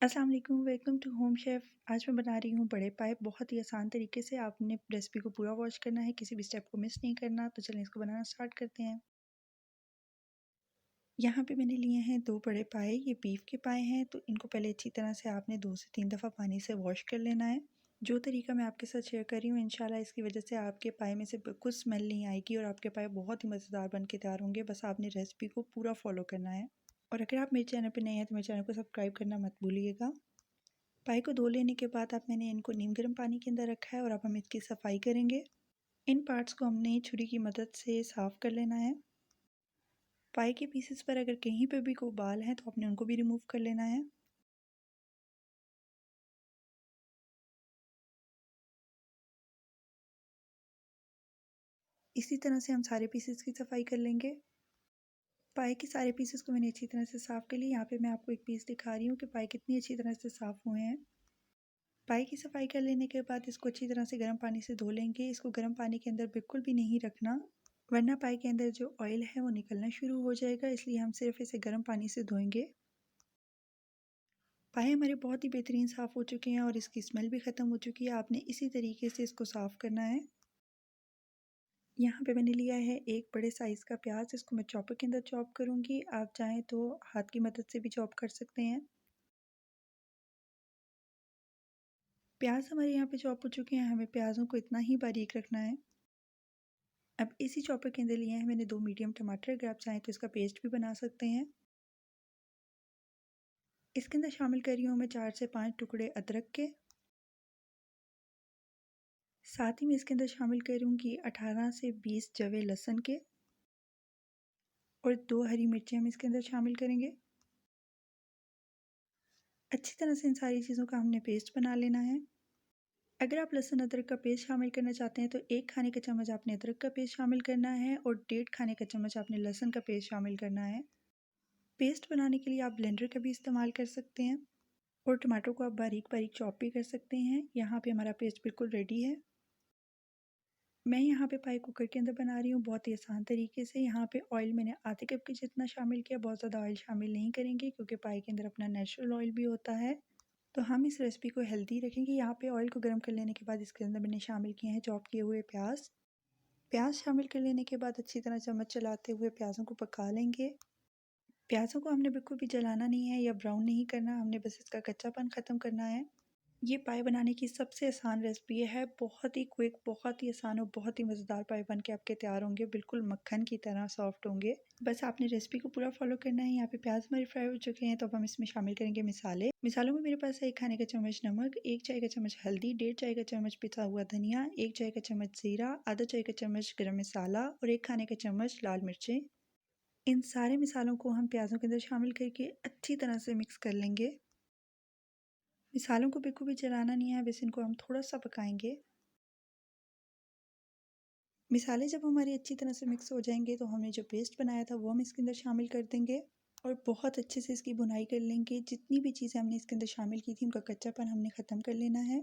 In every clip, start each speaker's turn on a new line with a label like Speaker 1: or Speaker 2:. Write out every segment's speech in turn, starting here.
Speaker 1: अस्सलाम वालेकुम, welcome to home chef. आज मैं बना रही हूँ बड़े पाए बहुत ही आसान तरीके से। आपने रेसिपी को पूरा वॉच करना है, किसी भी स्टेप को मिस नहीं करना। तो चलिए इसको बनाना स्टार्ट करते हैं। यहाँ पे मैंने लिए हैं 2 बड़े पाए, ये बीफ के पाए हैं। तो इनको पहले अच्छी तरह से आपने 2 से 3 दफ़ा पानी से वॉश कर लेना है। जो तरीका मैं आपके साथ शेयर कर रही हूँ, इंशाल्लाह इसकी वजह से आपके पाए में से बिल्कुल स्मेल नहीं आएगी और आपके पाए बहुत ही मज़ेदार बन के तैयार होंगे। बस आपने रेसिपी को पूरा फॉलो करना है। और अगर आप मेरे चैनल पर नए हैं तो मेरे चैनल को सब्सक्राइब करना मत भूलिएगा। पाए को धो लेने के बाद अब मैंने इनको नीम गर्म पानी के अंदर रखा है और अब हम इसकी सफाई करेंगे। इन पार्ट्स को हमने छुरी की मदद से साफ़ कर लेना है। पाए के पीसेस पर अगर कहीं पे भी कोई बाल हैं तो आपने उनको भी रिमूव कर लेना है। इसी तरह से हम सारे पीसेस की सफाई कर लेंगे। पाए के सारे पीसेस को मैंने अच्छी तरह से साफ़ कर लिया। यहाँ पे मैं आपको एक पीस दिखा रही हूँ कि पाए कितनी अच्छी तरह से साफ़ हुए हैं। पाए की सफाई कर लेने के बाद इसको अच्छी तरह से गर्म पानी से धो लेंगे। इसको गर्म पानी के अंदर बिल्कुल भी नहीं रखना, वरना पाए के अंदर जो ऑयल है वो निकलना शुरू हो जाएगा। इसलिए हम सिर्फ इसे गर्म पानी से धोएंगे। पाए हमारे बहुत ही बेहतरीन साफ़ हो चुके हैं और इसकी स्मेल भी ख़त्म हो चुकी है। आपने इसी तरीके से इसको साफ़ करना है। यहाँ पे मैंने लिया है एक बड़े साइज़ का प्याज, इसको मैं चॉपर के अंदर चॉप करूँगी। आप चाहें तो हाथ की मदद से भी चॉप कर सकते हैं। प्याज हमारे यहाँ पे चॉप हो चुके हैं, हमें प्याज़ों को इतना ही बारीक रखना है। अब इसी चॉपर के अंदर लिए हैं मैंने 2 मीडियम टमाटर, अगर आप चाहें तो इसका पेस्ट भी बना सकते हैं। इसके अंदर शामिल कर रही हूँ मैं 4 से 5 टुकड़े अदरक के। साथ ही मैं इसके अंदर शामिल करूँगी 18 से 20 जवे लहसुन के और 2 हरी मिर्चें हम इसके अंदर शामिल करेंगे। अच्छी तरह से इन सारी चीज़ों का हमने पेस्ट बना लेना है। अगर आप लहसुन अदरक का पेस्ट शामिल करना चाहते हैं तो 1 खाने का चम्मच आपने अदरक का पेस्ट शामिल करना है और 1.5 खाने का चम्मच आपने लहसुन का पेस्ट शामिल करना है। पेस्ट बनाने के लिए आप ब्लेंडर का भी इस्तेमाल कर सकते हैं और टमाटर को आप बारीक बारीक चॉप भी कर सकते हैं। यहाँ पे हमारा पेस्ट बिल्कुल रेडी है। मैं यहाँ पे पाए कुकर के अंदर बना रही हूँ बहुत ही आसान तरीके से। यहाँ पे ऑयल मैंने आधे कप के जितना शामिल किया, बहुत ज़्यादा ऑयल शामिल नहीं करेंगे क्योंकि पाए के अंदर अपना नेचुरल ऑयल भी होता है। तो हम इस रेसिपी को हेल्दी रखेंगे। यहाँ पे ऑयल को गर्म कर लेने के बाद इसके अंदर मैंने शामिल किए हैं चॉप किए हुए प्याज। प्याज शामिल कर लेने के बाद अच्छी तरह चम्मच चलाते हुए प्याज़ों को पका लेंगे। प्याज़ों को हमने बिल्कुल भी जलाना नहीं है या ब्राउन नहीं करना, हमने बस इसका कच्चापन ख़त्म करना है। ये पाए बनाने की सबसे आसान रेसिपी है, बहुत ही क्विक, बहुत ही आसान और बहुत ही मज़ेदार पाए बन के आपके तैयार होंगे, बिल्कुल मक्खन की तरह सॉफ्ट होंगे। बस आपने रेसिपी को पूरा फॉलो करना है। यहाँ पे प्याज हमारे फ्राई हो चुके हैं तो अब हम इसमें शामिल करेंगे मिसाले। मिसालों में मेरे पास है 1 खाने का चम्मच नमक, 1 चाय का चम्मच हल्दी, 1.5 चाय का चम्मच पिसा हुआ धनिया, 1 चाय का चम्मच ज़ीरा, आधा चाय का चम्मच गरम मसाला और 1 खाने का चम्मच लाल मिर्चें। इन सारे मिसालों को हम प्याज़ों के अंदर शामिल करके अच्छी तरह से मिक्स कर लेंगे। मिसालों को बिल्कुल भी जलाना नहीं है, बस इनको हम थोड़ा सा पकाएंगे। मिसाले जब हमारी अच्छी तरह से मिक्स हो जाएंगे तो हमने जो पेस्ट बनाया था वो हम इसके अंदर शामिल कर देंगे और बहुत अच्छे से इसकी भुनाई कर लेंगे। जितनी भी चीज़ें हमने इसके अंदर शामिल की थी उनका कच्चापन हमने ख़त्म कर लेना है।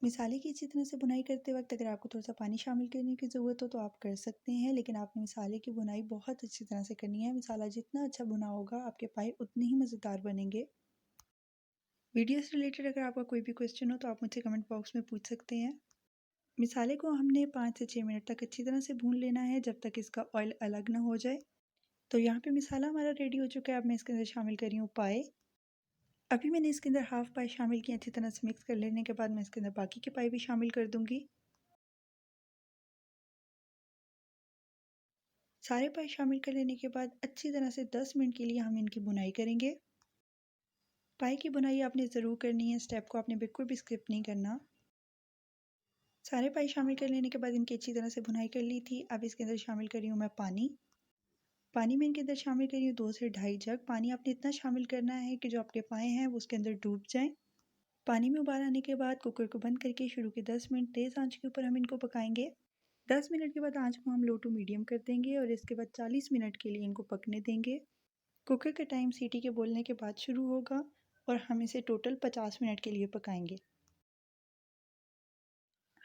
Speaker 1: मिसाले की अच्छी तरह से भुनाई करते वक्त अगर आपको थोड़ा सा पानी शामिल करने की ज़रूरत हो तो आप कर सकते हैं, लेकिन आपने मिसाले की भुनाई बहुत अच्छी तरह से करनी है। मिसाला जितना अच्छा भुना होगा आपके पाए उतने ही मज़ेदार बनेंगे। वीडियो से रिलेटेड अगर आपका कोई भी क्वेश्चन हो तो आप मुझसे कमेंट बॉक्स में पूछ सकते हैं। मिसाले को हमने 5 से 6 मिनट तक अच्छी तरह से भून लेना है जब तक इसका ऑयल अलग ना हो जाए। तो यहाँ पे मिसाला हमारा रेडी हो चुका है। अब मैं इसके अंदर शामिल कर रही हूँ पाए। अभी मैंने इसके अंदर हाफ पाए शामिल किए। अच्छी तरह से मिक्स कर लेने के बाद मैं इसके अंदर बाकी के पाए भी शामिल कर दूंगी। सारे पाए शामिल कर लेने के बाद अच्छी तरह से 10 मिनट के लिए हम इनकी बुनाई करेंगे। पाए की बुनाई आपने ज़रूर करनी है, स्टेप को आपने बिल्कुल भी स्किप नहीं करना। सारे पाए शामिल कर लेने के बाद इनकी अच्छी तरह से भुनाई कर ली थी। अब इसके अंदर शामिल कर रही हूँ मैं पानी। पानी में इनके अंदर शामिल कर रही हूँ 2 से ढाई जग। पानी आपने इतना शामिल करना है कि जो आपके पाए हैं वो उसके अंदर डूब जाएं। पानी में उबाल आने के बाद कुकर को बंद करके शुरू के 10 मिनट तेज़ आंच के ऊपर हम इनको पकाएंगे। 10 मिनट के बाद आंच को हम लो टू मीडियम कर देंगे और इसके बाद 40 मिनट के लिए इनको पकने देंगे। कुकर का टाइम सीटी के बोलने के बाद शुरू होगा और हम इसे टोटल 50 मिनट के लिए पकाएंगे।